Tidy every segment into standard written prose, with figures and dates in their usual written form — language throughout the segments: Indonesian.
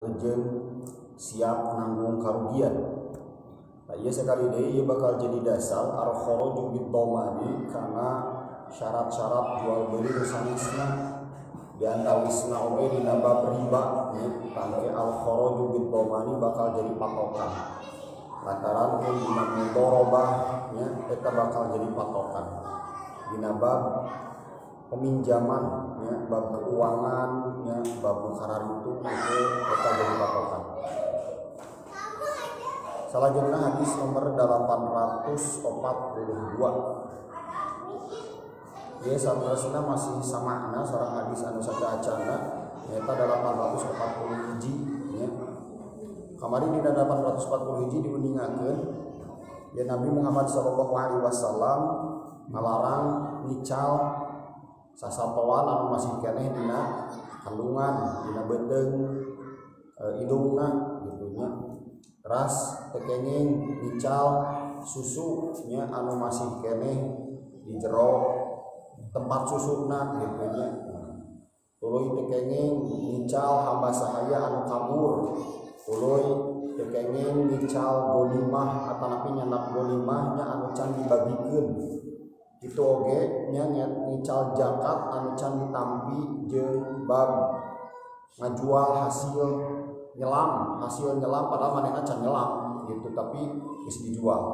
jeung siap nanggung karugian. Nah, ieu sekali deui ieu bakal jadi dasar al-kharaju bid-dhamani karena syarat-syarat jual beli nu sanesna di antawisna oge dina bab riba nya pangke al-kharaju bid-dhamani bakal jadi patokan. Lantaran dina mudharabah nya eta bakal jadi patokan. Dina bab peminjaman ya, bab keuangan ya, bab mukarar itu kita jadi patokan. Selanjutnya hadis nomor 842. Ya satrasna masih sama sareng hadis anu sacaacana eta 840 hiji ya. Kamari dina 840 hiji diuningakeun ya Nabi Muhammad sallallahu alaihi wasallam ngalarang nical sasatoan anu masih keneh dina kandungan dina beudeng idungna gitu nya. Ras tekenging nical susu nya anu masih keneh di jero tempat susuna gitu nya. Tuluy tekenging nical hamba sahaya anu kabur. Tuluy tekenging nical golimah atanapi nyandak golimah nya anu can dibagikeun. Itu oge nya nical zakat anu can ditampi jeung bab ngajual hasil nyelam padahal manehna can nyelam gitu tapi geus dijual.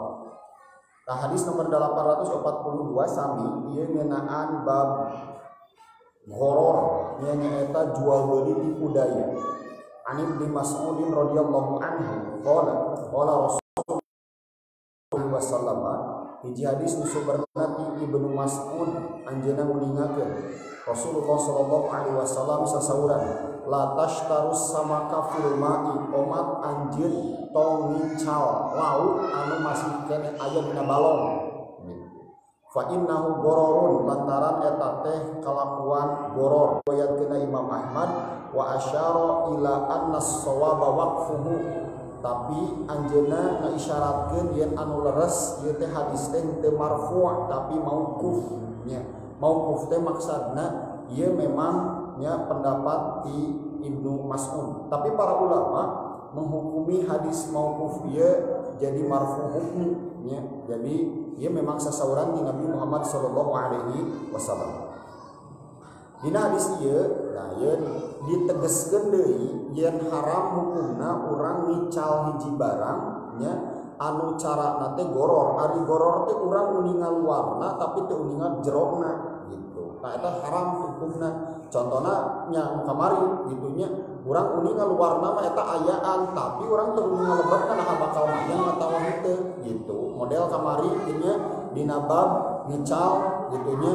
Nah, hadis nomor 842 sami ieu ngeunaan bab ghoror nya nyaeta jual beli tipu daya. Ani Ibnu Mas'ud radhiyallahu anhu qala Rasulullah sallallahu hiji hadis nu sumberna ti Ibnu Mas'ud anjeunna nguningakeun Rasulullah sallallahu alaihi wasallam sasauran la tashtarus samaka fil ma'i omat anjeun tong nical laut anu masih keneh aya dina balong fa innahu gororun lantaran eta teh kalakuan goror riwayatkeun Imam Ahmad wa asyara ila anna as-shawaba waqfuhu tapi anjeunna ngaisyaratkeun yen anu leres ieu teh hadis teh teu marfu' tapi mauquf nya. Mauquf teh maksudna ieu memang nya pendapat di Ibnu Mas'ud. Tapi para ulama menghukumi hadis mauquf ieu jadi marfu' hukmi nya. Jadi ieu memang sasauran di Nabi Muhammad sallallahu alaihi wasallam. Dina hadis ieu nah ieu ditegeskeun deui yen haram hukumna urang nical hiji barang nya anu carana teh goror. Ari goror teh urang uningan luarna tapi teu uningan jerona gitu. Nah eta haram hukumna. Contona nya kamari gitu nya urang uningan luarna mah eta ayaan tapi urang teu uningan lebetna nah bakal mayang atawa henteu gitu. Model kamari nya dina bab nical gitu nya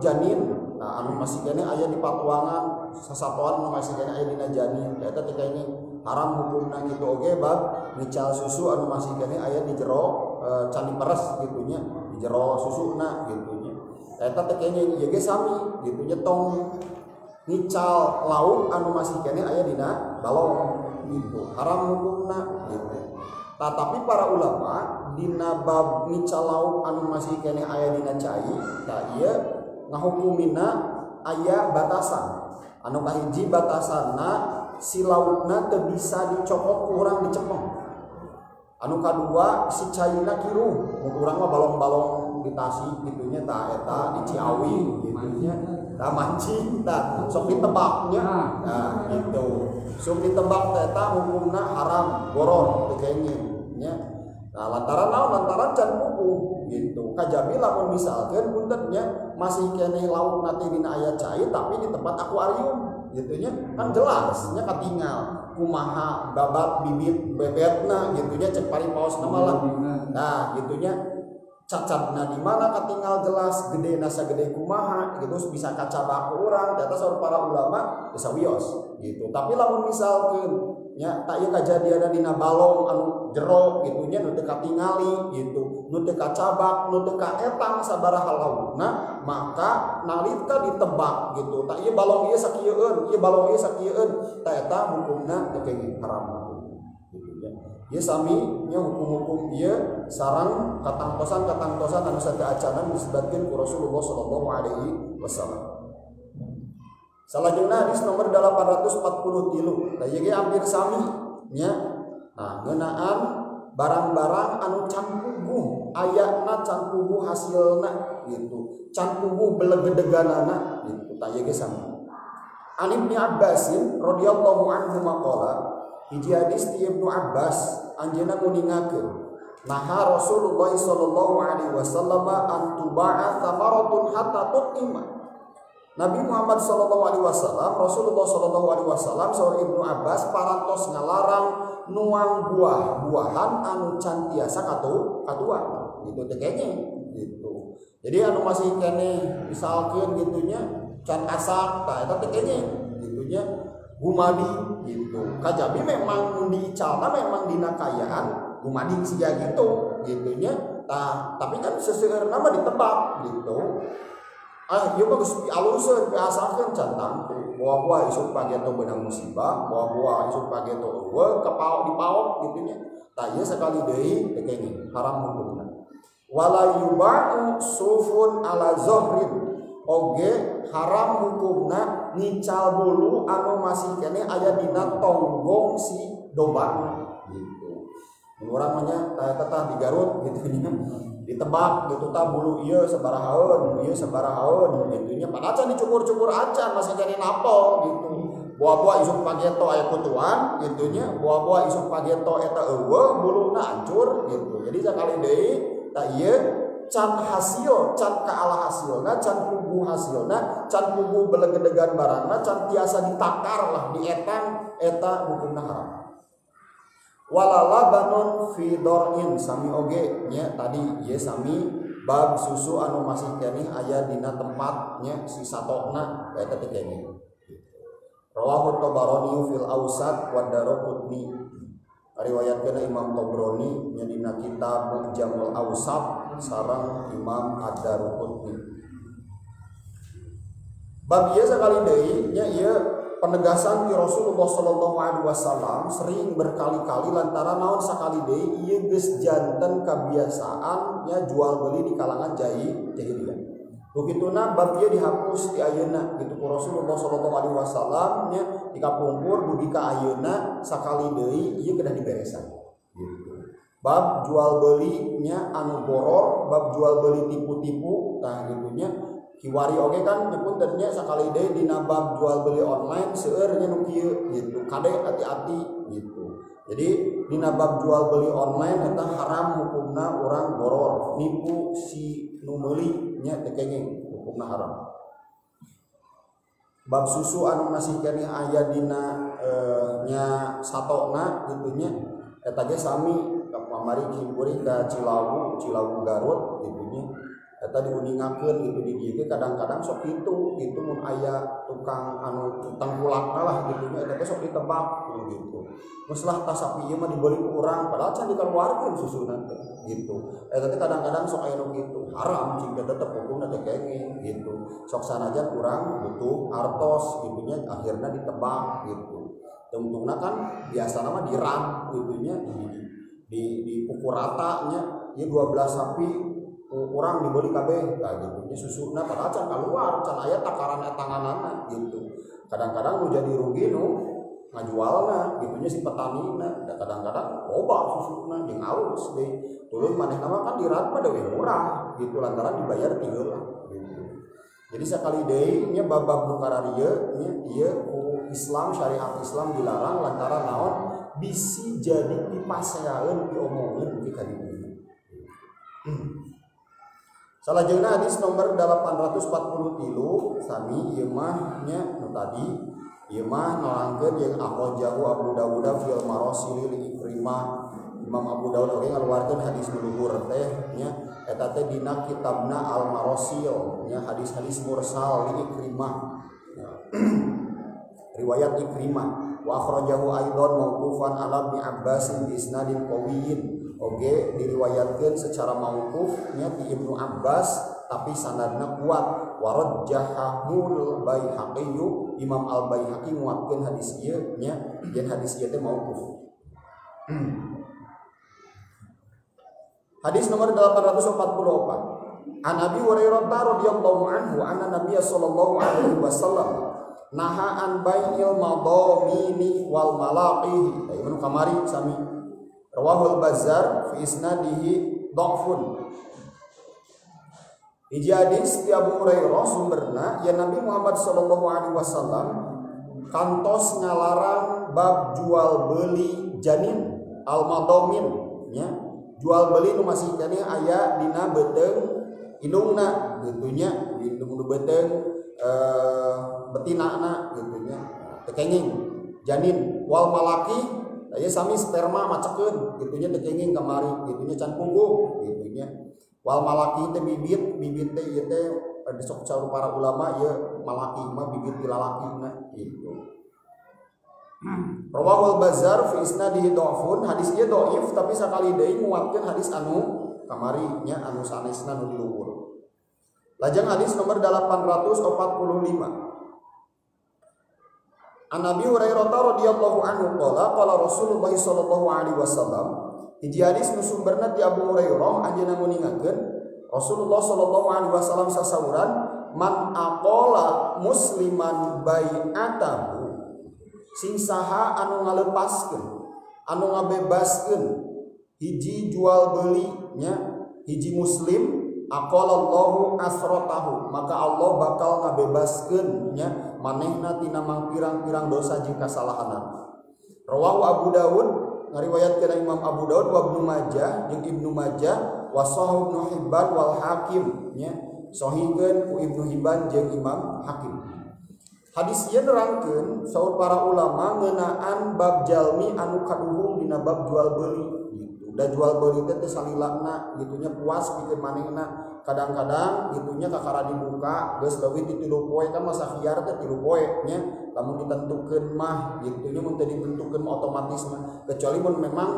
janin. Nah anu masih keneh aya di patuangan sasatoan anu masih keneh aya dina janin eta teh ini haram hukumna gitu oge bab nical susu anu masih keneh aya di jero can diperes gitu nya di jero susuna gitu nya eta teh ieu ge sami gitu nya tong nical lauk anu masih keneh aya dina balong gitu haram hukumna gitu. Tapi para ulama dina bab nical lauk anu masih keneh aya dina cai tah ieu ngahukumina aya batasan anu kahiji batasanna si laukna teu bisa dicopot ku urang dicepeng. Anu kadua si caina kiruh mun urang mah balong-balong di Tasik gitu nya tah eta di Ciawi gitu nya tah mancing tah sok ditebaknya nah gitu sok ditebak tah eta hukumna haram goror teu kenging nya. Nah lantaran naon lantaran can pupuh gitu. Kajabi lamun misalkeun punten nya masih keneh lauk nate dina aya cai tapi di tempat akuarium gitu nya kan jelas nya katingal kumaha babat bibit bebetna gitu nya cek paripaosna malah. Nah gitu nya cacatna di mana katingal jelas gedena sagede kumaha gitu bisa kacabak urang data saur para ulama bisa wios gitu. Tapi lamun misalkeun nya tak ieu kajadian dina balong anu jero gitu nya nu teu katingali gitu nu teu kacabak nu teu kaetang sabaraha laukna maka nalika ditebak gitu tak ieu balong ieu sakieueun ieu balong ieu sakieueun ta eta hukumna teu kenging haram gitu nya. Ieu sami nya hukum-hukum ieu sareng katangtosan anu saeueuh acanan disebutkeun ku Rasulullah sallallahu alaihi wasallam. Salajengna hadis nomor 843 da ieu ge hampir sami nya. Nah, ngeunaan barang-barang anu can puguh ayatna can puguh hasilna gitu. Can puguh belegedeganana gitu. Da ieu ge sami. An Ibnu Abbas radhiyallahu anhu maqala hiji hadis ti Ibnu Abbas anjeunna nguningakeun naha Rasulullah sallallahu alaihi wasallam an tuba'a thamaratun hatta tuqima. Nabi Muhammad sallallahu alaihi wasallam, Rasulullah sallallahu alaihi wasallam saur Ibnu Abbas parantos ngalarang nuang buah-buahan anu can tiasa katuan gitu teh keneh gitu. Jadi anu masih keneh misalkeun gitunya can asak tah eta teh keneh gitunya gumadi gitu. Kajabi memang diicalna memang dina kayaan gumadi siga gitu gitunya tah tapi kan seseueurna mah ditebak gitu. Ieu mah geus dialuseun diasakeun can tampu buah-buah isuk pageto beunang musibah buah-buah isuk pageto eueuh kepaok dipaok gitunya tah ieu sakali deui teh keneh haram hukumna. Wala yuba'u sufun ala zohrin oge haram hukumna ngical bulu anu masih keneh aya dina tonggong si domba gitu. Urang mah nya tah di Garut gitu nya ditebak gitu tah bulu ieu sabarahaeun gitu nya padahal can dicukur-cukur acan masih jadi napol gitu. Buah-buah isuk pageto aya kutuan gitu nya buah-buah isuk pageto eta eueuh buluna hancur gitu. Jadi sakali deui tah ieu can hasil can kaala hasilna can puguh hasilna can puguh belegedegan barangna can tiasa ditakar lah dietang eta hukumna haram. Walala banun fi dor'in sami oge nya tadi ieu sami bab susu anu masih keneh aya dina tempatnya si satokna eta teh keneh. Rawahu Tabarani fil Awsat wa Daraqutni. Riwayatkeun Imam Tabrani nya dina kitab Mu'jamul Awsat sareng Imam Ad-Daraqutni. Bab ieu sakali deui nya ieu penegasan ti Rasulullah sallallahu alaihi wasallam sering berkali-kali lantaran naon sakali deui ieu geus janten kabiasaan nya jual beli di kalangan jahiliyah. Begituna bab ieu dihapus di ayeuna gitu ku Rasulullah sallallahu alaihi wasallam nya dikapungkur dugi ka ayeuna sakali deui ieu kedah diberesan gitu. Bab jual beli nya anu boror, bab jual beli tipu-tipu tah gitu nya kiwari oge kan nyebut nya sakali deui dina bab jual beli online seueur nya nu kieu gitu. Kade hati-hati gitu. Jadi dina bab jual beli online eta haram hukumna urang boror nipu si nu meuli nya teh kenging hukumna haram. Bab susu anu masih keneh aya dina nya satokna gitu nya eta ge sami kamari kimpuri ka Cilawu Garut gitu nya. Eta diuningakeun gitu di dieu kadang-kadang sok kitu gitu mun aya tukang anu tengkulakna lah gitu nya eta teh sok ditebak gitu. Geus lah tas sapi ieu mah dibeli ku urang padahal can dikeluarkeun susuna teh gitu. Eta teh kadang-kadang sok aya nu kitu haram jika tetep hukumna teh kenging gitu. Sok sanajan urang butuh artos gitu nya akhirna ditebak gitu. Untungna kan biasana mah dirang gitu nya di pukul rata nya ieu 12 sapi kurang dibeli kabeh gitu nya susuna padahal can keluar can aya takaran etanganana gitu. Kadang-kadang nu jadi rugi nu ngajualna gitu nya si petanina da kadang-kadang loba susuna jeung alus deui. Tuluy manehna mah kan dirat mah deui murah gitu lantaran dibayar tiheula gitu. Jadi sakali deui nya bab-bab nu kararieu nya ieu Islam syariat Islam dilarang lantaran naon bisi jadi dipaseaeun diomongkeun ti ka dieu. Salajengna hadis nomor 843 sami ieu mah nya nu tadi ieu mah nerangkeun jeung akhrajahu Abu Dawud fil marasil li Ikrimah. Imam Abu Dawud oge ngaluarkeun hadis nu luhur teh nya eta teh dina kitabna Al Marasil nya hadis-hadis mursal li Ikrimah. Riwayat Ikrimah wa akhrajahu aidan mauqufan ala Ibnu Abbas bi isnadin qawiyyin. Oge diriwayatkeun secara mauquf nya ti Ibnu Abbas tapi sanadna kuat wa rajjahahul Baihaqi. Imam Al Baihaqi nguatkeun hadis ieu nya yen hadis ieu teh mauquf. Hadis nomor 844 An Abi Hurairah radhiyallahu anhu anna Nabiy sallallahu alaihi wasallam nahaan bai'il madamini wal malaqih ayo kamari sami rawahul Bazzar fi isnadihi dhafun. Hiji hadis ti Abu Hurairah sumberna ya Nabi Muhammad sallallahu alaihi wasallam kantos ngalarang bab jual beli janin al madamin nya jual beli nu masih kene aya dina beteung indungna gitu nya indung nu beteung betinana gitu nya tekenging janin wal malaki aya sami sperma macekeun gitu nya tekenging kamari gitu nya can punggung gitu nya wal malaki teh bibit teh ieu teh disok cara para ulama ieu malaki mah bibit ti lalakina gitu. Rawahul Bazzar fi isnadihi dhafun, hadis ieu dhaif tapi sakali deui nguatkeun hadis anu kamari nya anu sanesna nu di luhur. Lajeng hadis nomor 845. An Abi Hurairah radhiyallahu anhu qala Rasulullah sallallahu alaihi wasallam. Hiji hadis nu sumberna ti Abu Hurairah anjeunna nguningakeun Rasulullah sallallahu alaihi wasallam sasauran man aqala musliman bai'atahu sing saha anu ngalepaskeun anu ngabebaskeun hiji jual beli nya hiji muslim aqalallahu asratahu maka Allah bakal ngabebaskeun nya manehna tina pirang-pirang dosa jeung kasalahanan. Rawahu Abu Dawud ngariwayatkeun Imam Abu Dawud wa Ibnu Majah jeung Ibnu Majah wa Sahih Ibnu Hibban wal Hakim nya sahihkeun ku Ibnu Hibban jeung Imam Hakim. Hadis ieu nerangkeun saur para ulama ngeunaan bab jalmi anu kaduhung dina bab jual beli gitu. Da jual beli teh salilakna gitunya puas pikeun manehna. Kadang-kadang gitunya kakara dibuka geus leuwih ti 3 poe kan masa khiar teh 3 poe nya lamun ditentukeun mah gitunya mun teu ditentukeun otomatis mah kecuali mun memang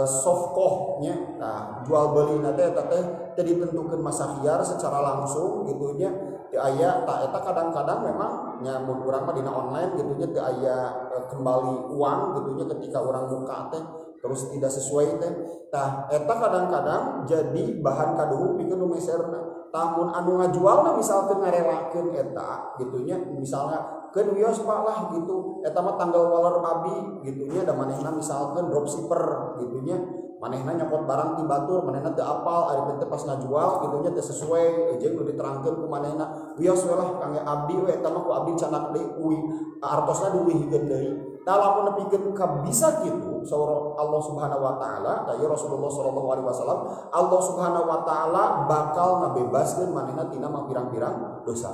sofkoh nya nah jual beli na teh eta teh teu ditentukeun masa khiar secara langsung gitunya teu aya ta eta kadang-kadang memang nya mun urang mah dina online gitunya teu aya kembali uang gitunya ketika urang buka teh terus tidak sesuai teh tah eta kadang-kadang jadi bahan kaduhung pikeun nu meserna tah mun anu ngajualna misalkeun ngarelakeun eta gitunya misalnya keun wios Pak lah gitu eta mah tanggal waler abi gitunya da manehna misalkeun dropshipper gitunya manehna nyokot barang ti batur manehna teu apal ari teh pas ngajual gitunya teu sesuai jeung nu diterangkeun ku manehna wios we lah kangge abdi we eta mah ku abdi canak deui uwi artosna diuwihkeun deui tah lamun nepikeun ka bisa kitu saur Allah Subhanahu wa taala da Rasulullah sallallahu alaihi wasallam Allah Subhanahu wa taala bakal ngabebaskeun manehna tina pirang-pirang dosa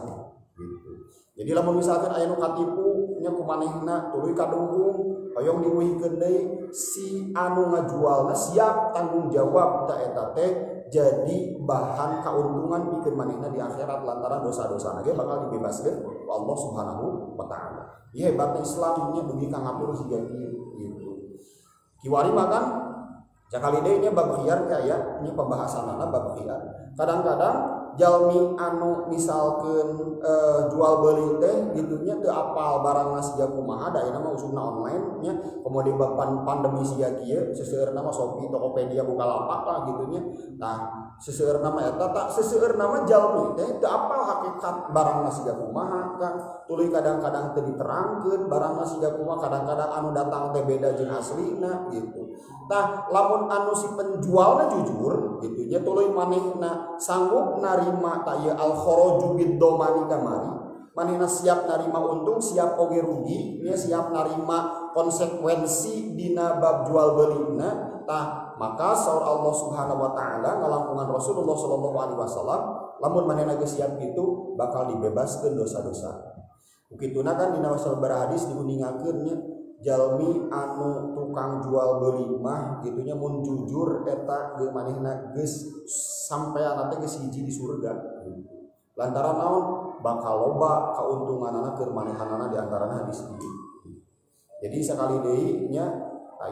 gitu. Jadi lamun misalkan aya nu katipu nya ku manehna tuluy kaduhung hoyong diuwihkeun deui si anu ngajualna siap tanggung jawab ta eta teh jadi bahan kauntungan pikeun manehna di akhirat lantaran dosa-dosa ge bakal dibebaskeun ku Allah Subhanahu wa taala. Ieu hebatna Islam nya dugi ka ngatur siga kieu gitu. Kiwari makan jakali deui nya bab khiyar aya nya pembahasanana bab khiyar. Kadang-kadang jalmi anu misalkeun jual beli teh gitunya teu apal barangna siga kumaha da ayeuna mah usumna online nya kemudian bapan pandemi siga kieu seseueurna mah Shopee, Tokopedia, Bukalapak lah gitunya. Nah, seseueurna mah eta tak seseueurna mah jalmi teh teu apal hakikat barangna siga kumaha kan. Tuluy kadang-kadang teu diterangkeun barangna siga kumaha kadang-kadang anu datang teh beda jeung aslina gitu. Tah lamun anu si penjualna jujur gitunya tuluy manehna sanggup narima ta ieu al kharaju bid domani kamari manehna siap narima untung siap oge rugi nya siap narima konsekuensi dina bab jual belina tah maka saur Allah Subhanahu wa taala ngalangkungan Rasulullah sallallahu alaihi wasallam lamun manehna geus siap kitu bakal dibebaskeun dosa-dosa. Ukituna kan dina sabaraha hadis diuningakeun nya jalmi anu tukang jual beli mah gitunya mun jujur eta ge manehna geus sampean teh geus hiji di surga gitu. Lantaran naon bakal loba kauntunganana keur manehanana di antarana hadis ieu. Jadi sakali deui nya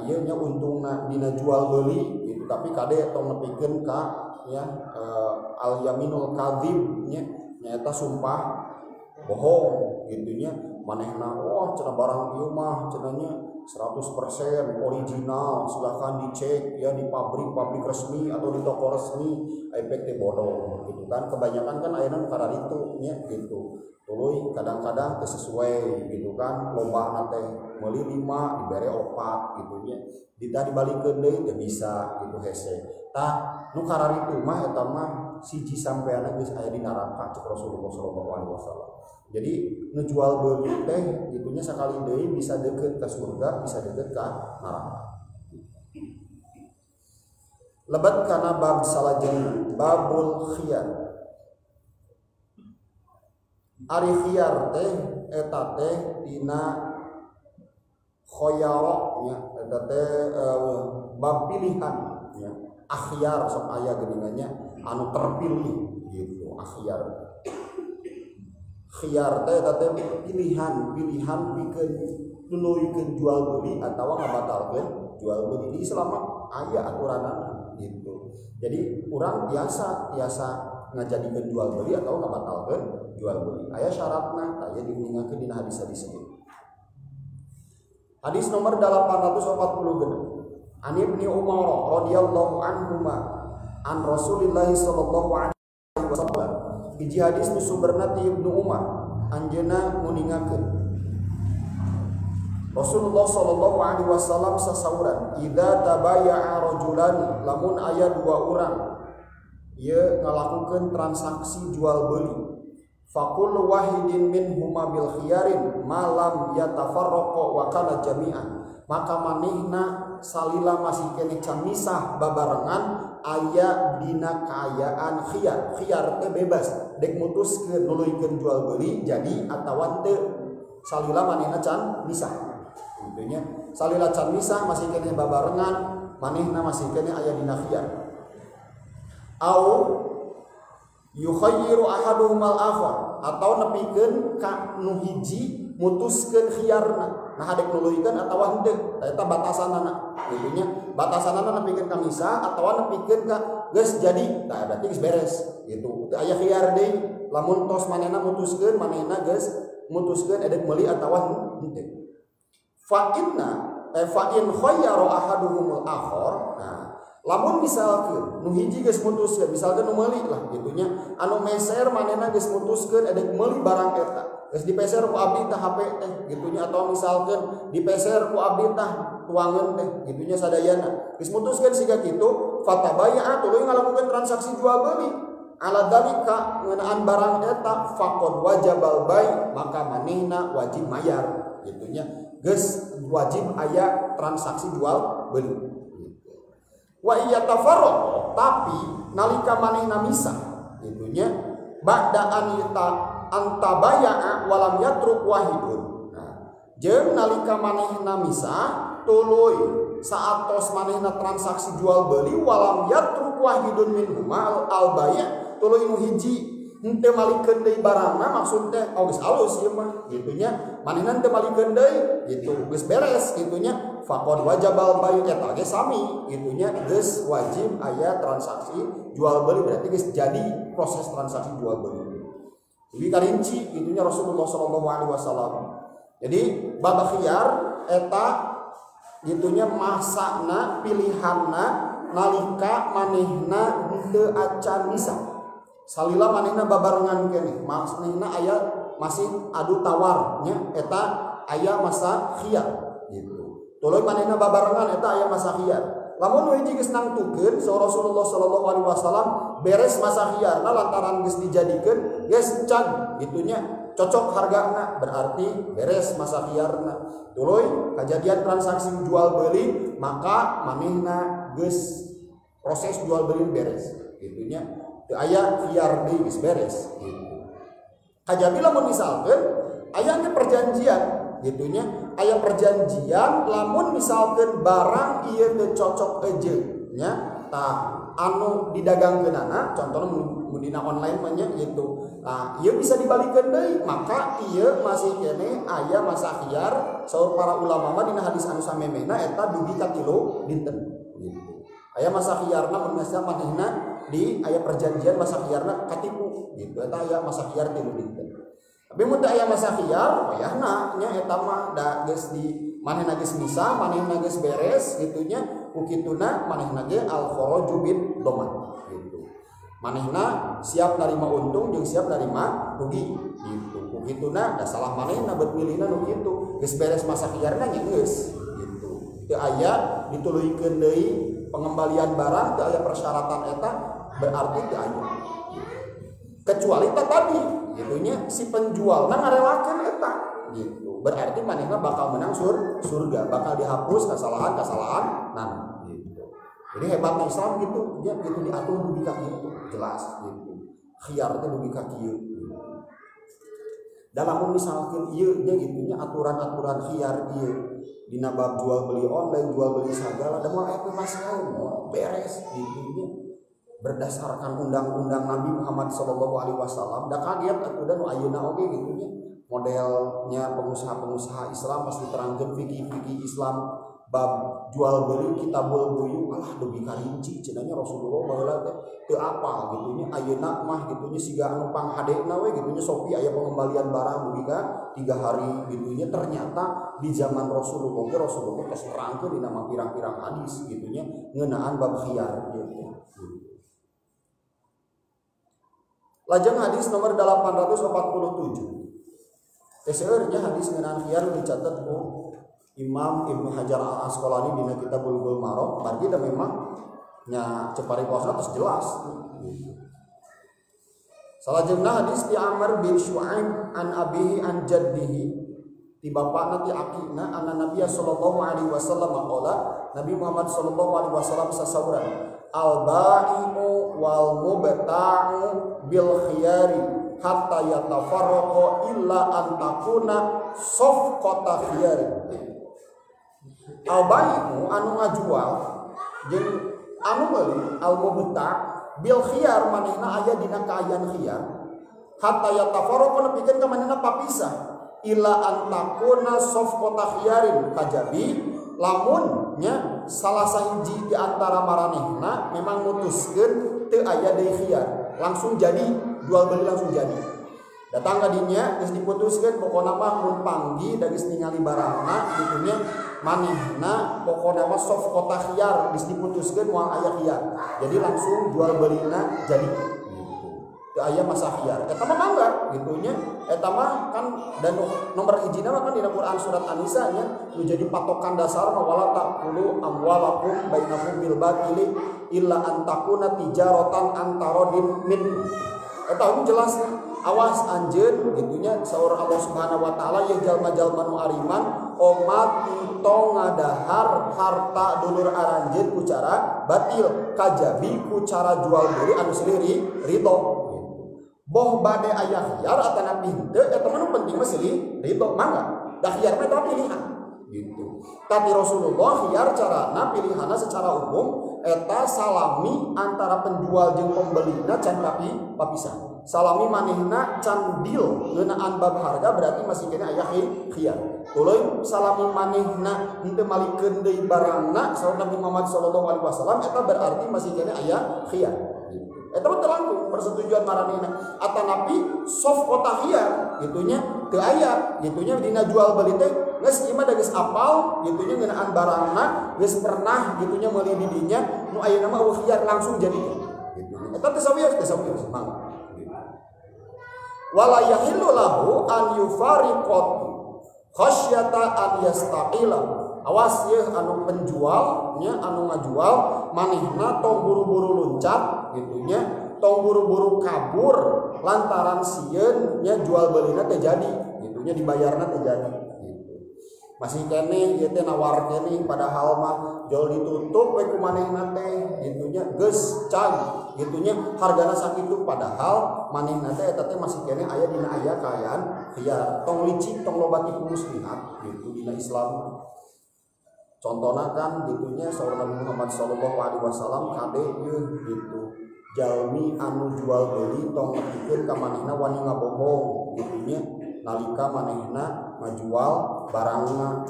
ieu nya untungna dina jual beli gitu tapi kade tong nepikeun ka ya al yaminul kadzib nya nyaeta sumpah bohong gitunya manehna wah cenah barang ieu mah cenah nya 100% original, silahkan dicek ya di pabrik resmi atau di toko resmi, efeknya bodoh gitu kan. Kebanyakan kan ayeuna karena itu nya gitu. Tuluy kadang-kadang sesuai gitu kan, lomba teh meuli 5 dibere 4 gitu nya. Dibalikeun deui teu bisa gitu hese. Tah nu kararitu mah eta mah siji sampean geus aya di neraka cek Rasulullah sallallahu alaihi wasallam. Jadi nu jual beli teh gitunya sakali deui bisa deukeut ka surga, bisa deukeut ka neraka. Lebat kana bab salajengna, babul khiyar. Ari khiyar teh eta teh dina khoyaro nya, eta teh bab pilihan nya. Akhyar sok aya geuningannya anu terpilih gitu, akhyar. Khiyar teh eta teh pilihan pikeun nuluykeun jual beli atawa ngabatalkeun jual beli. Di Islam aya aturanna gitu. Jadi urang biasa ngajadikeun jual beli atau ngabatalkeun jual beli. Aya syaratna, aya diuningakeun dina hadis-hadis ieu. Hadis nomor 846. An Ibnu Umar radhiyallahu anhuma an Rasulillah sallallahu alaihi wasallam. Hiji hadis nu sumberna ti Ibnu Umar, anjeunna nguningakeun Rasulullah sallallahu alaihi wasallam sasauran, "Idza tabayya'a rajulani," lamun aya dua urang ieu ngalakukeun transaksi jual beli, faqul wahidin minhuma bil khiyarin ma lam yatafarraqa wa kana jami'an, maka manehna salila masih kene can misah babarengan aya dina kaayaan khiyar. Khiyar teh bebas dek mutuskeun nuluykeun jual beli jadi atawa teu, salila manehna can misah intinya salila can misah masih kene babarengan manehna masih kene aya dina khiyar. Au yukhayyiru ahaduhumal akhar, atau nepikeun ka nu hiji mutuskeun khiyarna nah hadek nuluykeun atawa henteu, eta batasanana intinya batasanana nepikeun ka misah atawa nepikeun ka geus jadi, tah berarti geus beres gitu. Teu aya khiyar deui, lamun tos manehna mutuskeun manehna geus mutuskeun edek meuli atawa henteu. Fa in khayyara ahaduhumul akhar, nah lamun misalkeun nu hiji geus mutuskeun, misalkeun nu meuli lah gitunya, anu meser manehna geus mutuskeun edek meuli barang eta, geus dipeser ku abdi tah HP teh gitunya, atau misalkeun dipeser ku abdi tah tuangeun teh gitunya sadayana, geus mutuskeun siga kitu, fatabayya tuluy ngalakukeun transaksi jual beli ala dalika ngeunaan barang eta, faqad wajabal bai, maka manehna wajib mayar gitunya, geus wajib aya transaksi jual beli. Wa iya tafarraq, tapi nalika manehna misah gitunya ba'da antabaya'a walam yatruk wahidun. Nah, jeung nalika manehna misah tuluy saatos manehna transaksi jual beli walam yatruk wahidun minhuma al-bay', tuluy nu hiji henteu malikeun deui barangna, maksudnya geus alus ieu mah gitunya, manehna henteu malikeun deui gitu, geus beres gitunya, faqad wajabal bai' eta ge sami gitunya, geus wajib aya transaksi jual beli, berarti geus jadi proses transaksi jual beli. Jadi karinci gitunya Rasulullah sallallahu alaihi wasallam. Jadi bab khiyar eta gitunya masana pilihanna nalika manehna henteu acan misah. Salila manehna babarengan kene, manehna aya masih adu tawarnya eta aya masa khiyar gitu. Tuluy manehna babarengan eta aya masa khiyar. Lamun hiji geus nangtukeun saur Rasulullah sallallahu alaihi wasallam beres masa khiyarna lantaran geus dijadikeun geus can gitunya cocok hargana, berarti beres masa khiyarna. Tuluy kajadian transaksi jual beli, maka manehna geus proses jual beli beres gitunya. Teu aya khiyar deui geus beres gitu. Kajabi lamun misalkeun aya perjanjian gitunya, aya perjanjian lamun misalkeun barang ieu teu cocok eujeung nya, tah anu didagangkeunana contohna mun dina online mah nya gitu. Nah, ieu bisa dibalikeun deui, maka ieu masih kene aya masa khiyar saur para ulama mah dina hadis anu samemehna eta dugi ka 3 dinten gitu. Aya masa khiyarna mun manehna di aya perjanjian masa khiyarna katipu gitu, eta aya masa khiyar 3 dinten. Tapi mun aya masa khiyar wayahna nya eta mah da geus manehna geus misah, manehna geus beres gitunya, ukituna manehna ge al kharaju bid dhaman gitu. Manehna siap narima untung jeung siap narima rugi gitu. Ukituna da salah manehna bet milihna nu kitu, geus beres masa khiyarna nya geus gitu. Teu aya dituluykeun deui pengembalian barang, teu aya persyaratan eta berarti teu aya. Kecuali tadi gitunya si penjualna ngarelakeun eta gitu. Berarti manehna bakal menang surga, bakal dihapus kesalahan-kesalahan gitu. Jadi hebatnya Islam gitu, dia gitu diatur dugi ka kieu jelas gitu. Khiyar teh dugi ka kieu. Da lamun misalkeun ieu nya gitunya aturan-aturan khiyar ieu dina bab jual beli online, jual beli segala da moal aya pemasaran beres gitu nya. Berdasarkan undang-undang Nabi Muhammad SAW, da kaget atuh da nu ayeuna oge gitu nya. Modelnya pengusaha-pengusaha Islam pasti terangkan fikih-fikih Islam bab jual beli kitabul buyu'ah alah dugi karinci cenanya Rasulullah baheula teh teu apal gitu nya. Ayeuna mah gitu nya siga anu panghadena we gitu nya Shopee aya pengembalian barang dugi ka 3 hari gitu nya. Ternyata di zaman Rasulullah geus terangkeun dina pirang-pirang hadis gitu nya ngeunaan bab khiyar gitu. Lajeng hadis nomor 847. Seureunya hadis ngeunaan khiyar dicatat ku Imam Ibnu Hajar Al-Asqalani dina kitab Bulughul Maram. Berarti da memang nya cepari puasa terus jelas. Salajengna hadis ti Amr bin Syu'aib an abihi an jaddihi ti bapana ti akina anna Nabi sallallahu alaihi wasallam qala Nabi Muhammad sallallahu alaihi wasallam sasauran al-ba'i'u wal mubta'u bil khiyari hatta yatafarraqa illa an takuna safqata khiyari. Al-ba'i'u anu ngajual jeung anu meuli al-mubta' bil khiyar manehna aya dina kaayaan khiyar hatta yatafarraqa nepikeun ka manehna papisah illa an takuna safqata khiyarin kajabi lamun nya salah sahiji di antara maranehna memang mutuskeun teu aya deui khiyar langsung jadi jual beli langsung jadi datang ka dinya geus diputuskeun pokona mah mun panggi da geus ningali barangna kitu nya manehna pokona mah safqata khiyar geus diputuskeun moal aya khiyar jadi langsung jual belina jadi teu aya masa khiyar eta mah mangga gitu nya eta mah kan dan nomor hijina mah kan dina Quran surat An-Nisa nya nu jadi patokan dasar mah wala taqulu amwalakum bainakum bil batili illa an takuna tijaratan antarodin min eta itu jelas awas anjeun gitunya saur Allah Subhanahu wa taala ye jalma-jalma nu ariman omat tong ngadahar harta dulur aranjeun ku cara batil kajabi ku cara jual beli anu silih ridho. Boh bade aya khiyar atana pinte eta mah penting mah silih ridho mangga da khiyar mah eta pilihan gitu. Tapi Rasulullah khiyar carana pilihanna secara umum eta salami antara penjual jeung pembelina can papisah. Salami manehna can deal ngeunaan bab harga berarti masih kena aya khiyar. Tuluy salami manehna henteu malikeun deui barangna saur Nabi Muhammad sallallahu alaihi wasallam eta berarti masih kena aya khiyar. Eta mah terangkum persetujuan maranehna atanapi safqata khiyar gitunya teu aya gitunya dina jual beli teh geus ieu mah da geus apal gitunya ngeunaan barangna geus pernah gitunya meuli di dinya nu ayeuna mah khiyar langsung jadi gitu. Eta teh sawios mangga. Wala yahillu lahu an yufariqat khasyata an yastaqila. Awas ye anu penjual nya anu ngajual manehna tong buru-buru luncat gitunya tong buru-buru kabur lantaran sieun nya jual belina teh jadi gitunya dibayarna teh jadi gitu. Masih keneh ieu teh nawar keneh padahal mah jol ditutup we ku manehna teh gitunya geus can gitunya hargana sakitu padahal manehna teh eta teh masih keneh aya dina aya kaayaan khiyar tong licik tong loba tipu muslihat gitu dina Islam. Contohna kan gitunya saur Nabi Muhammad sallallahu alaihi wasallam kade yeuh gitu. Jalmi anu jual beli tong nepikeun ka manehna wani ngabohong gitunya nalika manehna ngajual barangna.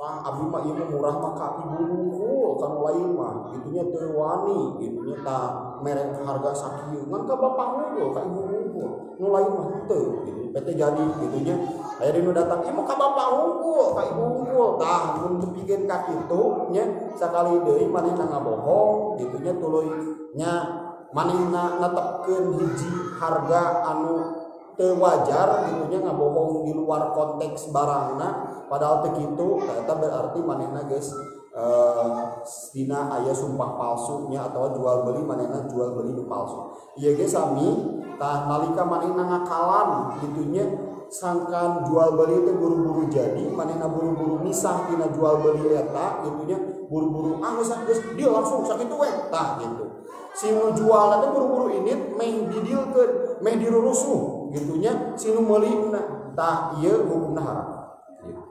Tah abdi mah ieu murah mah ka ibu hungkul kanu lain mah gitunya teu wani gitunya tah merek harga sakieu ngan ka bapak hungkul ka ibu hungkul nu lain mah teu gitu. PT jadi gitunya aya dinu datang ieu mah ka bapak unggul ka ibu unggul tah mun dipikeun ka kitu nya sakali deui manehna ngabohong gitunya tuluy nya manehna netepkeun hiji harga anu teu wajar gitunya ngabohong di luar konteks barangna padahal teu kitu eta berarti manehna geus dina aya sumpah palsu nya atawa jual beli manehna jual beli nu palsu ieu ge sami tah nalika manehna ngakalan gitunya sangkan jual beli teh buru-buru jadi manehna buru-buru misah dina jual beli eta gitunya buru-buru geus dia langsung sakitu we tah gitu si nu jual teh buru-buru ini meh didilkeun meh dirurusuh gitunya si nu meulina tah ieu hukumna haram gitu.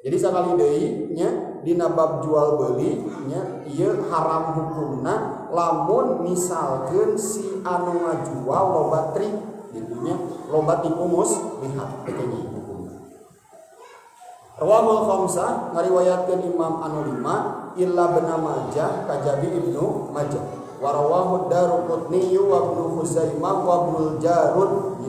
Jadi sakali deui nya dina bab jual beli nya ieu haram hukumna lamun misalkeun si anu ngajual loba trik gitunya loba tipu muslihat begini hukumna. Rawahul khamsah ngariwayatkeun Imam anu 5 illa bin Majah kajabi Ibnu Majah wa rawahu Daruqutni wa Ibnu Khuzaimah wa Ibnu Jarud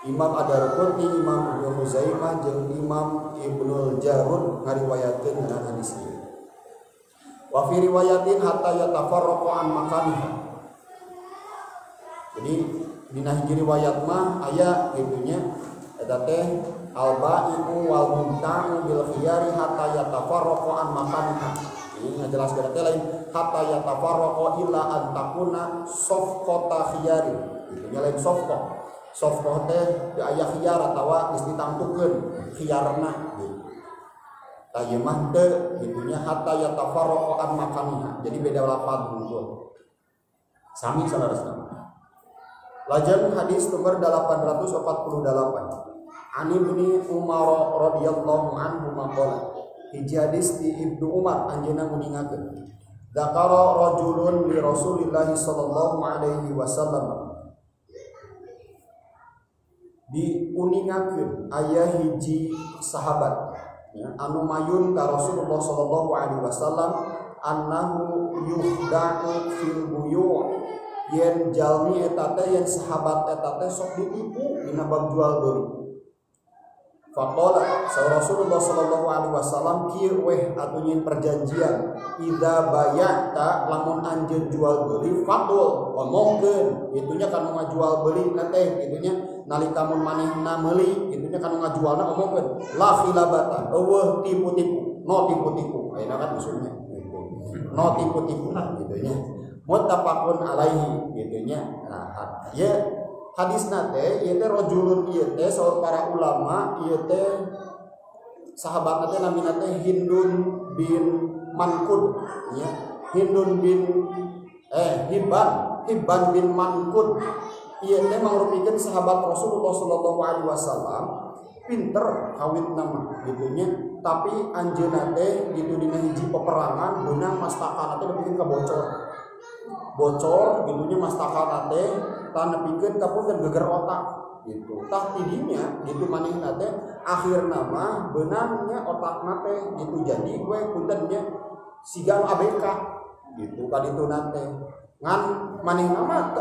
Imam Ad-Darqutni, Imam Ibnu Khuzaimah jeung Imam Ibnu Jarud ngariwayatkeun kana hadis ieu. Wa fi riwayatin hatta yatafarraqu an makaniha. Jadi dina hiji riwayat mah aya gitunya eta teh al-bai'u wal mubta'u bil khiyari hatta yatafarraqu an makaniha. Ini ngajelaskeun teh lain hatta yatafarraqu illa an takuna safqata khiyari. Itunya lain safqah. Sofkoh teh di ayah khiyar atawa geus ditampukeun khiyarna gitu. Tah ieu mah teu gitunya hatta yatafarraqu an makaniha. Jadi beda lafaz gitu. Sami salarasna. Lajeng hadis nomor 848. Ani bin Umar radhiyallahu anhu maqala. Hiji hadis di Ibnu Umar anjeunna nguningakeun. Dzakara rajulun li Rasulillah sallallahu alaihi wasallam. Diuningakeun aya hiji sahabat ya, anu mayun ka Rasulullah sallallahu alaihi wasallam annahu yuhda'u fil buyu' yen jalmi eta teh yen sahabat eta teh sok ditipu dina bab jual beli. Faqala Rasulullah sallallahu alaihi wasallam kieu weh atuh perjanjian idza bayata lamun anjeun jual beli faqul ngomongkeun itunya kanu ngajual beli teh itunya nalika mun manehna meuli itunya kanu ngajualna ngomongkeun la khilabata eueuh tipu-tipu no tipu-tipu ayeuna kan maksudnya gitu no tipu-tipu gitunya muttafaqun alaihi gitunya nah ya hadisna teh ieu teh rajulun ieu teh saur para ulama ieu teh sahabatna teh namina teh Hindun bin Mankud ya Hindun bin Hibban bin Mankud ieu teh mangrupikeun sahabat Rasulullah sallallahu alaihi wasallam pinter kawit nama gitunya tapi anjeunna teh gitu dina hiji peperangan beunang mastakana teh nepikeun ka bocor gitunya mastakana teh tah nepikeun ka punten geger otak gitu tah tidinya gitu manehna teh akhirna mah beunangnya otakna teh gitu jadi gue puntennya siga ABK gitu kaditu teh ngan manehna mah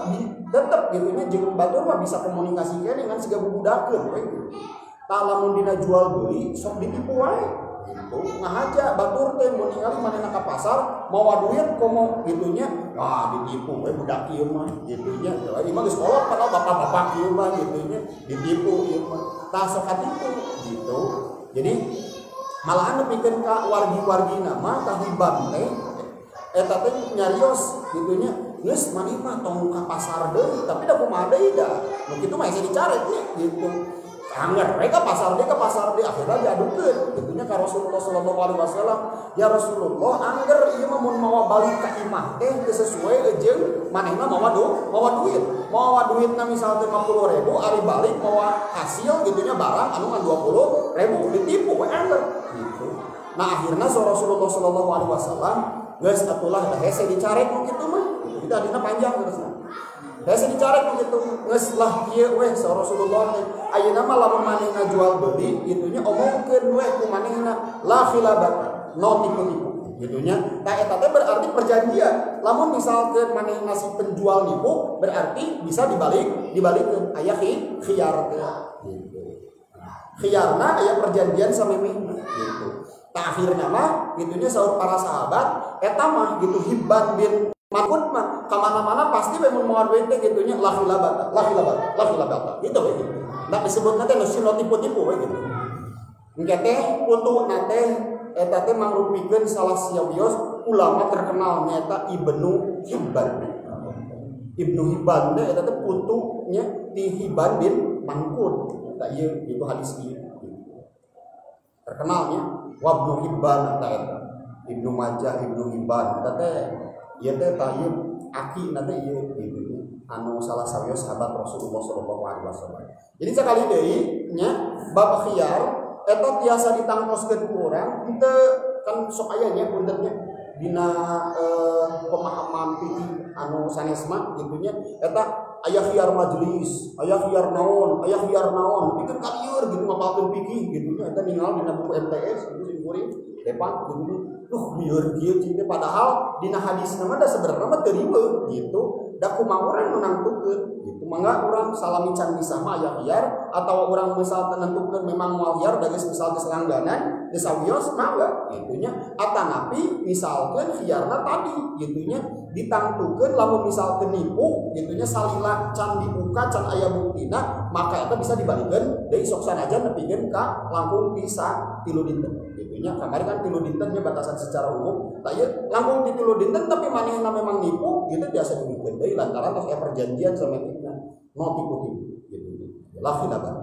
tetep gitu nya jeung batur mah bisa komunikasi kene ngan siga bubudakeun we gitu. Tah lamun dina jual beli sok ditipu wae gitu. Ngahaja batur teh mun ningali manehna ka pasar mawa duit komo gitunya ditipu we budak ieu mah gitunya. Ieu mah geus kolot padahal bapak-bapak ieu mah gitunya ditipu ieu mah. Tah sok katipu gitu. Jadi malahan nepikeun ka wargi-wargina mah tah hibam teh eta teh nyarios gitunya geus maneh mah tong ka pasar deui tapi da kumaha deui da nu kitu mah asa dicaret nya gitu anggar mereka pasar deui akhirnya diadukeun gitunya ka Rasulullah sallallahu alaihi wasallam ya Rasulullah anggar ieu mah mun mawa balik ka imah teh teu sesuai jeung manehna mawa duitna misal teh 50.000 ari balik mawa hasil gitunya barang anu ngan 20.000 ditipu we anggar gitu. Nah akhirnya Rasulullah sallallahu alaihi wasallam geus atulah da hese dicarek nu kitu mah kita dina panjang terusna hese dicarek nu kitu geus lah ieu we Rasulullah teh ayeuna mah lamun manehna jual beli gitunya omongkeun we ku manehna la khilabat no tipu-tipu gitunya tah eta teh berarti perjanjian lamun misalkeun manehna si penjual nipu berarti bisa dibalikeun aya khiyar teh gitu khiyarna aya perjanjian samemehna gitu. Akhirnya mah gitunya saur para sahabat eta mah gitu Hibban bin Makut mah kamana-mana pasti memang mau duit gitunya lahilabata gitu we gitu. Nah disebut nanti nu tipu-tipu we gitu. Engke teh putu nate eta teh mangrupikeun salah siawios ulama terkenal nyata Ibnu Hibban. Ibnu Hibban teh eta teh putunya ti Hibban bin Makut. Eta ieu itu hadis ieu. Terkenalnya Wabnu Hibban eta Ibnu Majah Ibnu Hibban eta teh ieu teh ieu aki na teh ieu gitu anu salah sawios sahabat Rasulullah sallallahu alaihi wasallam. Jadi sakali deui nya bab khiyar eta tiasa ditangtoskeun ku urang henteu kan sok aya nya punten nya dina pemahaman fikih anu sanesma gitu nya eta aya khiyar majlis, aya khiyar naon, pikeun ka lieur gitu ngapalkeun fikih gitu nya eta ninggal dina buku MTS gitu sing kuring depan gitu. Lieur kieu cing teh padahal dina hadisna mah da sebenarnya mah teu riweuh gitu. Da kumaha urang menentukeun gitu. Mangga urang salami can misah mah aya khiyar atau urang misal tenentukeun memang moal khiyar da geus misal geus langganan geus sawios mangga gitu nya. Atanapi misalkeun khiyarna tadi gitu nya ditangtukeun lamun misalkeun nipu gitu nya salila can dibuka can aya buktina maka eta bisa dibalikeun deui sok sanajan nepikeun ka langkung bisa 3 dinten gitu nya. Kamari kan 3 dinten nya batasan secara umum. Tah ieu langkung di 3 dinten tapi manehna memang nipu gitu biasa dibikeun deui lantaran tos aya perjanjian sama kita no tipu-tipu gitu. La khilafah.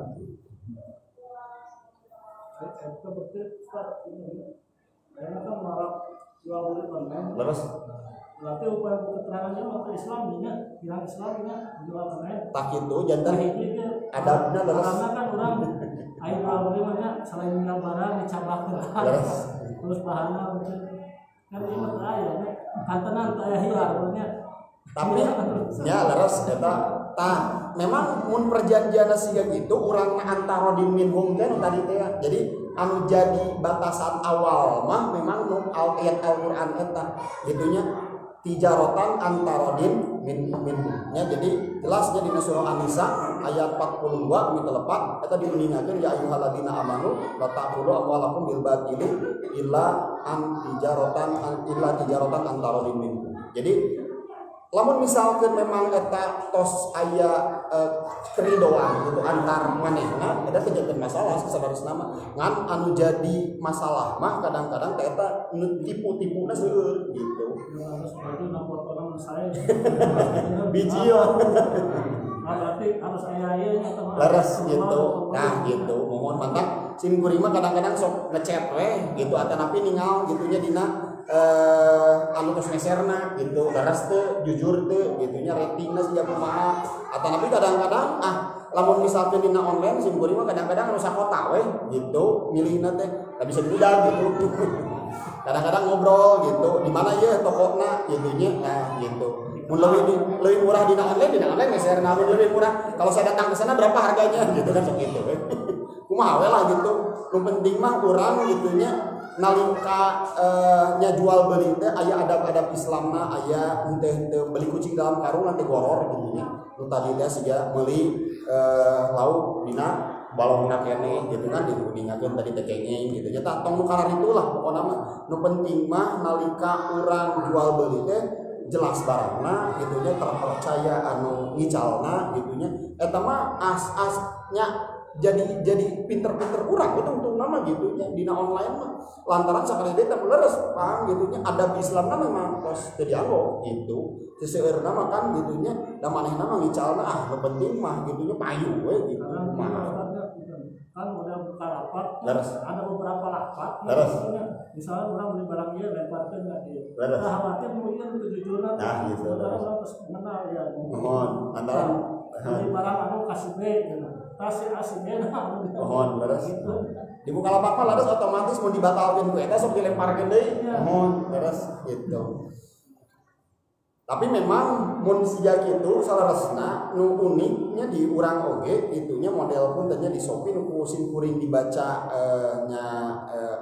Lepas berarti upaya keterangannya maka Islamnya bilang Islamnya jual online tak itu jantan adabna leres karena kan orang ayo jual beli mana selain bilang barang dicabakkan terus bahannya kan ini mah aya kantenan aya hiarnya tapi nya leres eta tah memang mun perjanjian siga gitu urang antara din minhum teh tadi teh jadi anu jadi batasan awal mah memang nu ayat Al-Qur'an eta gitunya tijarotan antarodin minhumnya. Jadi jelasnya di surah An-Nisa ayat 42 mitelepat eta diuningakeun ya ayyuhalladzina amanu la ta'kulu amwalakum bil batili illa tijarotan antarodin minhum. Jadi lamun misalkan memang eta tos aya keridoan gitu antar manehna eta kejadian masalah sabarusna mah ngan anu jadi masalah mah kadang-kadang teh eta tipu-tipuna seueur gitu. Harus berarti nomor orang saya biji yo. Berarti harus aya atau leres gitu. Nah gitu mohon mantap sim kuring mah kadang-kadang sok ngechat we gitu atanapi ningal gitunya dina anu tos meserna gitu leres teu jujur teu gitunya ratingna sia kumaha atanapi kadang-kadang lamun misalkan dina online sim kuring mah kadang-kadang anu sakota we gitu milihna teh da bisa diudag gitu. Kadang-kadang ngobrol gitu di mana ya tokona gitunya nah gitu. Mun lebih murah dina online meserna mun lebih murah kalau saya datang ke sana berapa harganya gitu kan sok gitu we. Kumaha we lah gitu. Nu penting mah urang gitunya nalika nya jual beli teh aya adab-adab Islamna aya henteu beli kucing dalam karung nanti goror gitu nya. Nu tadi teh siga meuli lauk dina balongna keneh gitu kan diuningakeun tadi teh kenging gitu nya tah tong nu kararitu lah pokona mah nu penting mah nalika urang jual beli teh jelas barangna gitu nya terpercaya anu ngicalna gitu nya eta mah as-asnya jadi pinter-pinter kurang itu untuk nama gitu nya dina online mah lantaran sakali teh leres pang gitu nya adab Islamna memang tos teu dianggo gitu seseueurna mah kan gitu nya da manehna mah ngicalna nu penting mah gitu nya payu we gitu mah kan udah buka lapak ada beberapa lapak misalnya orang beli barang dia lemparkan nggak dia khawatir mungkin kejujuran gitu orang terus mengenal ya mohon antara beli barang aku kasih B kasih B mohon beres dibuka lapak mah laras otomatis mau dibatalkan ku eta sok dilemparkeun deui mohon beres gitu. Tapi memang mun siga kitu salaresna nu uniknya di urang oge itunya model pun tanya di Shopee nu sim kuring dibaca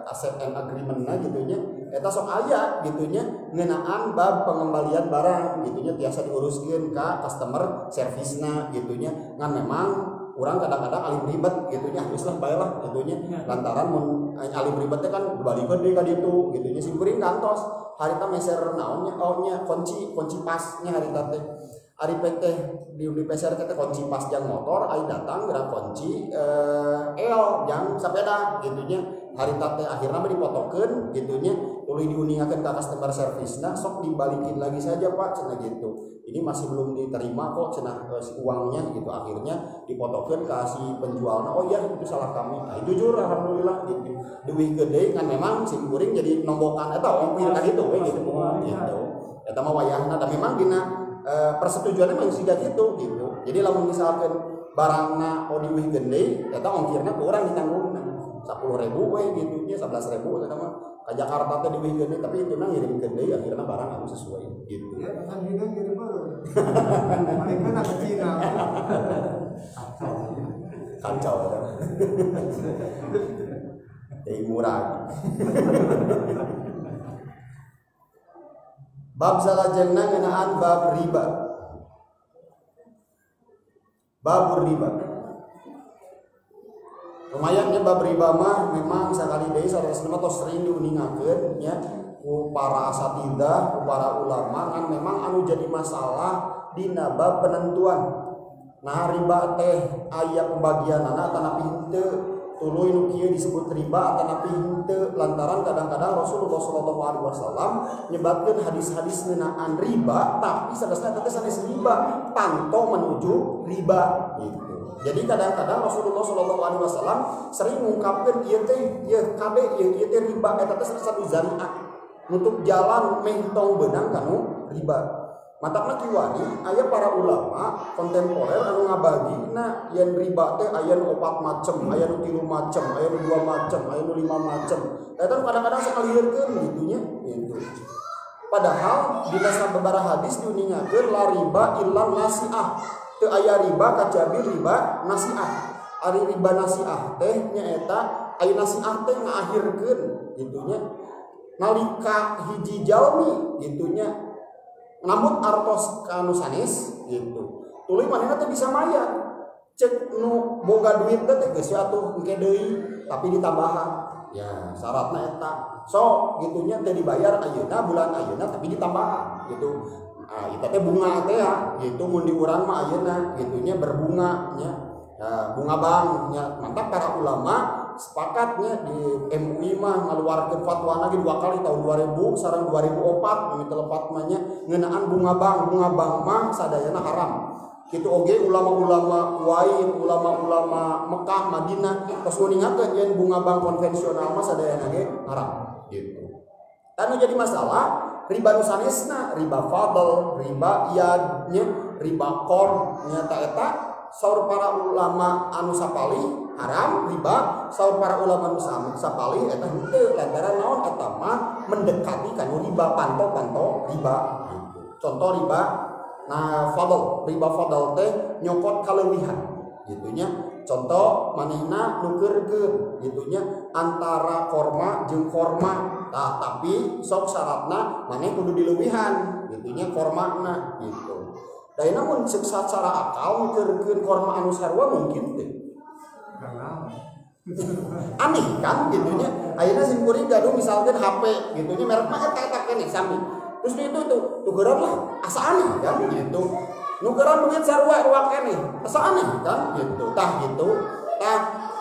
asset and agreement-na gitunya eta sok aya gitunya ngeunaan bab pengembalian barang gitunya tiasa diuruskeun ka customer service-na gitunya ngan memang orang kadang-kadang alim ribet gitunya geus lah bae lah gitunya lantaran mun alim ribetnya kan balikeun deui ka ditu gitunya simkuring kantos harita meser naonnya nya kunci pasnya harita teh ari teh di peser teh kunci pas jang motor ai datang gerak kunci jang sepeda gitunya harita teh akhirna mah dipotokeun gitunya tuluy diuningakeun ka customer service-na sok dibalikin lagi saja Pak cenah gitu. Ini masih belum diterima kok cenah uangnya gitu. Akhirnya dipotokeun ka si penjualna, oh iya itu salah kami. Nah, jujur alhamdulillah gitu. Duit gede kan memang si kuring jadi nombokan eta ongkir ka ditu we gitu. Gitu. Eta mah wayahna da memang dina persetujuannya mah siga gitu gitu. Jadi lamun misalkan barangna oh duit gede eta ongkirna ku urang ditanggung 10.000 we gitu nya 11.000 eta mah ka Jakarta teh duit gede tapi itu nang ngirim gede akhirnya barang anu sesuai gitu. Ya kan hidup ngirim baru. Mereka nak ke Cina. Kacau ya. Murah. Bab salajengna ngeunaan bab riba. Bab riba. Lumayan ya bab riba mah memang sakali deui saresna tos sering diuningakeun nya ku para asatidzah, ku para ulama kan memang anu jadi masalah dina bab penentuan. Nah riba teh aya pembagianana tanapi henteu tuluy nu kieu disebut riba tanapi henteu lantaran kadang-kadang Rasulullah sallallahu alaihi wasallam nyebatkeun hadis-hadis ngeunaan riba tapi sanesna teh sanes riba panto menuju riba gitu. Jadi kadang-kadang Rasulullah sallallahu alaihi wasallam sering mengungkapkan ieu teh ieu kade ieu teh riba eta teh satu zariah nutup jalan meh tong beunang kanu riba. Matapna kiwani aya para ulama kontemporer anu ngabagina yen riba teh aya nu 4 macem, aya nu 3 macem, aya nu 2 macem, aya nu 5 macem. Eta kadang-kadang sakalieurkeun gitu nya gitu. Padahal dina sababaraha hadis diuningakeun la riba illa nasiah. Teu aya riba kajabi riba nasiah. Ari riba nasiah teh nyaeta aya nasiah teh ngaakhirkeun gitu nya. Nalika hiji jalmi gitu nya ngamut artos ka anu sanes gitu. Tuluy manehna teh bisa mayar. Cek nu boga duit teh geus atuh engke deui tapi ditambahan. Ya, syaratna eta. So, gitunya teh dibayar ayeuna bulan ayeuna tapi ditambahan gitu. Nah, itu teh bunga teh ya, gitu mun di urang mah ayeuna gitunya berbunga nya. Nah, bunga bank nya. Mantap para ulama sepakatnya di MUI mah ngaluarkeun fatwa lagi 2 kali tahun 2000 sareng 2004 mimi telepat mah nya ngeunaan bunga bank mah sadayana haram. Kitu oge ulama-ulama Kuwait, ulama-ulama Mekah, Madinah tos nguningakeun yen bunga bank konvensional mah sadayana ge haram gitu. Anu jadi masalah riba nu sanesna, riba fadl, riba iyadnya, riba qor nyata eta saur para ulama anu sapali haram riba, saur para ulama anu sapali eta henteu lantaran naon eta mah mendekati kanu riba panto riba gitu. Contoh riba nah fadl, riba fadl teh nyokot kaleuwihan gitunya. Contoh manehna nukeurkeun gitunya antara korma jeung korma. Nah, tapi sok syaratna maneh kudu dileuwihan gitunya kormana gitu. Da ieu mun secara akal nukeurkeun korma anu sarua mungkin teh. Aneh kan gitunya. Ayeuna sim kuring gaduh misalkan HP gitunya merek mah eta keneh sami. Terus itu tukeran lah asa aneh kan gitu. Nukeran duit sarua ruak keneh asa aneh kan gitu. Tah gitu.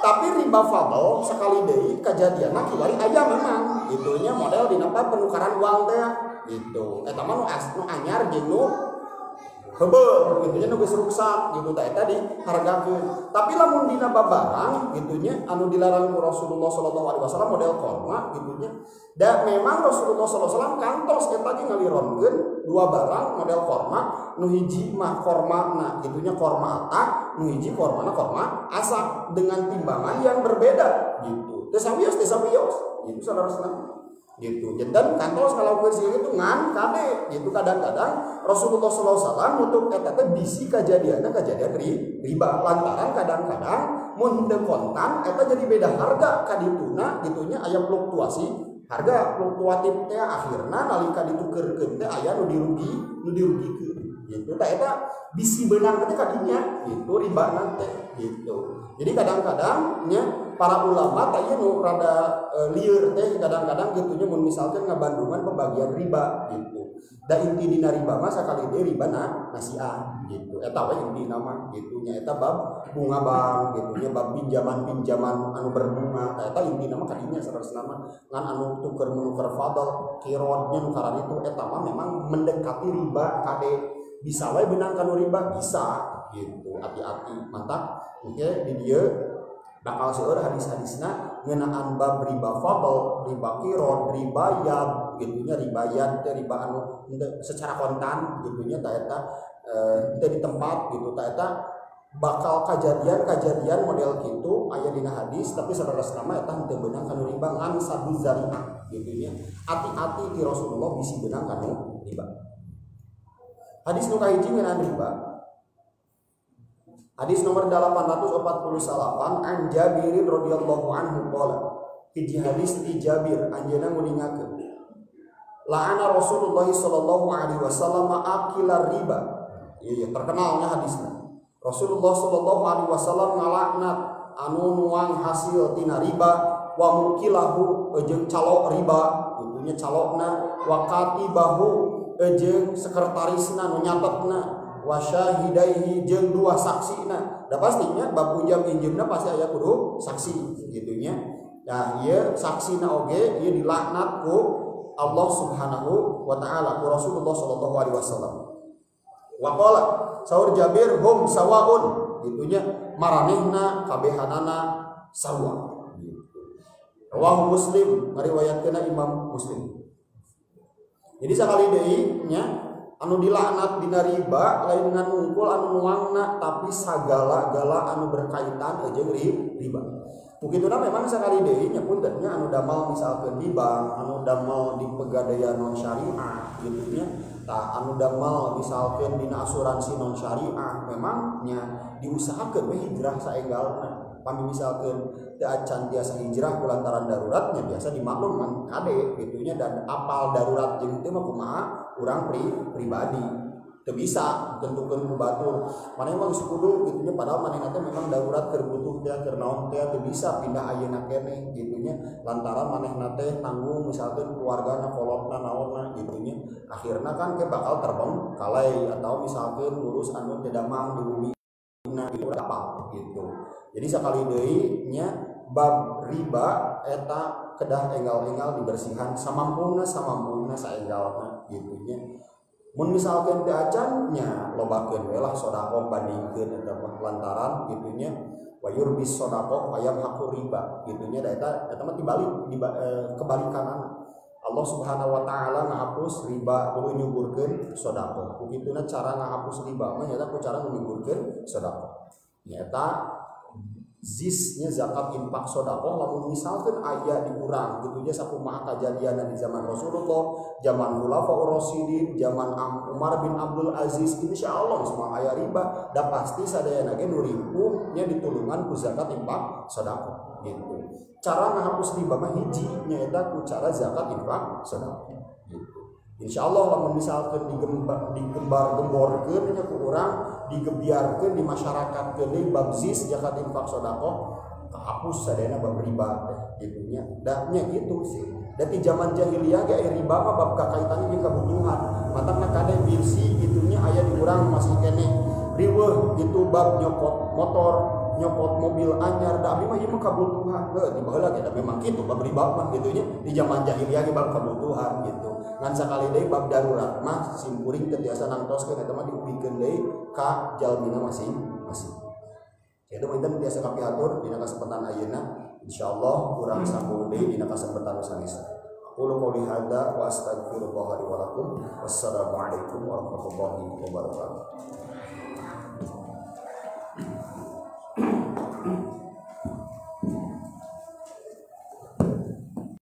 Tapi riba fadl sekali deui kajadianna kiwari aya memang gitunya model dina penukaran uang teh gitu. Eta mah nu anyar jeung nu heubeul gitunya nu geus ruksak gitu tah eta dihargakeun. Tapi lamun dina babarang gitunya anu dilarang ku Rasulullah sallallahu alaihi wasallam model korma gitunya. Da memang Rasulullah sallallahu alaihi wasallam kantos eta ge ngalironkeun 2 barang model korma, nu hiji mah kormana gitunya korma atak, nu hiji kormana korma asak dengan timbangan yang berbeda gitu. Teu sawios gitu saudara-saudara. Gitu. Dan kantos kalau sih itu ngan kade gitu kadang-kadang Rasulullah sallallahu alaihi wasallam untuk eta teh bisi kejadian riba lantaran kadang-kadang mun teu kontan eta jadi beda harga kadituna gitunya aya fluktuasi harga fluktuatif teh akhirna nalika ditukeurkeun teh aya nu dirugikeun gitu. Tak eta bisi benang teh kadinya gitu riba nanti gitu. Jadi kadang-kadang nya para ulama tanya nu rada lieur teh kadang-kadang gitunya mun misalkan ngabandungan pembagian riba gitu. Da inti dina riba mah sakali deui riba nasiah gitu. Eta we inti nama gitu nya eta bab bunga bank gitu nya bab pinjaman anu berbunga. Eta inti nama kadinya saresna mah ngan anu tuker menukar fadl kirodnya nukaran itu eta mah memang mendekati riba kade bisa we benang kanu riba bisa gitu. Hati-hati mantap. Oke di dieu bakal seueur hadis-hadisna ngeunaan bab riba fadl, riba qirad, riba yad gitunya riba yad teh riba anu secara kontan gitunya ta eta teh di tempat gitu ta eta bakal kejadian model kitu aya dina hadis tapi saudara nama eta teu beunang kanu riba ngan sadu zariah gitunya. Hati-hati ti Rasulullah bisi beunang kanu riba. Hadis nu kahiji ngeunaan riba. Hadis nomor 848 an Jabir radhiyallahu anhu qala. Hiji hadis ti Jabir anjeunna nguningakeun. La'ana Rasulullah sallallahu alaihi wasallam akila riba. Iya terkenalnya hadisnya. Rasulullah sallallahu alaihi wasallam ngalaknat anu nuang hasil tina riba wa mukilahu jeung calo riba, itunya calokna wa katibahu jeung sekretarisna nu nyatetna wa syahidaihi jeung dua saksina. Da pastinya bab pinjam pinjemna pasti aya kudu saksi gitunya. Nah, ieu saksina oge ieu dilaknat ku Allah Subhanahu wa taala ku Rasulullah sallallahu alaihi wasallam. Wa qala saur Jabir hum sawaun gitunya maranehna kabehanana sawa gitu. Rawahu Muslim ngariwayatkeun Imam Muslim. Jadi sakali deui nya anu dilaknat dina riba lain ngan unggul anu nuangna tapi sagala-gala anu berkaitan jeung riba. Begituna memang sekali deui nya puntennya anu damal misalkeun di bank, anu damal di pegadaian non syariah gitu nya. Tah anu damal misalkeun dina asuransi non syariah memang nya diusahakeun we hijrah saenggalna. Pami misalkeun teu acan tiasa hijrah kulantaran daruratnya biasa dimaklumkan kade gitunya dan apal darurat jeung teu mah kumaha urang pribadi teu bisa tentukeun ku batur maneh mah geus kudu gitunya padahal manehna teh memang darurat keur butuh teh keur naon teh teu bisa pindah ayeuna keneh gitunya lantaran manehna teh tanggung misalkeun keluargana kolotna naonna gitunya akhirna kan ke bakal terbang kalai atau misalkeun ngurus anu teu damang di bumi nah itu apa gitu. Jadi sekali deui nya bab riba eta kedah enggal-enggal dibersihan samampuna saenggalna gitu nya. Mun misalkeun teu acan nya lobakeun we lah sedekah bandingkeun eta lantaran gitu nya wa yurbis sedekah ayam haku riba gitu nya da eta mah dibalik kebalikanana. Allah Subhanahu wa taala ngahapus riba kudu nyuburkeun sedekah. Kukituna cara ngahapus riba mah nya ku cara nyuburkeun sedekah. Nyata zisnya zakat infak sedekah lamun misalkeun aya diurang gitu nya sakumaha kajadian di zaman Rasulullah, zaman Khulafaur Rasyidin, zaman Umar bin Abdul Aziz insyaallah semua aya riba da pasti sadayana ge nu ribu nya ditulungan ku zakat infak sedekah gitu. Cara ngahapus riba mah hiji nyaeta ku cara zakat infak sedekah gitu. Insyaallah lamun misalkeun digembar-gemborkeun nya ku urang digebiarkeun di masyarakat keun bab zis zakat infak sedekah kahapus sadayana bab riba teh gitu nya. Da nya gitu sih. Da ti zaman jahiliyah ge riba mah bab kakaitanna jeung kebutuhan. Matangna kade birsi gitu nya aya di urang masih keneh riweuh gitu bab nyopot motor nyopot mobil anyar da abdi mah ieu mah kabutuhan di baheula kita memang kitu bab riba mah gitu nya di zaman jahiliyah ge bab kabutuhan gitu ngan sakali deui bab darurat mah simkuring teu tiasa nangtoskeun eta mah diupikeun deui ka jalmina masing-masing. Eta mah inten tiasa kapiatur dina kasempatan ayeuna insyaallah urang sambung deui dina kasempatan sanesna. Qul qouli hadza wa astaghfirullah li wa lakum. Wassalamu alaikum warahmatullahi wabarakatuh.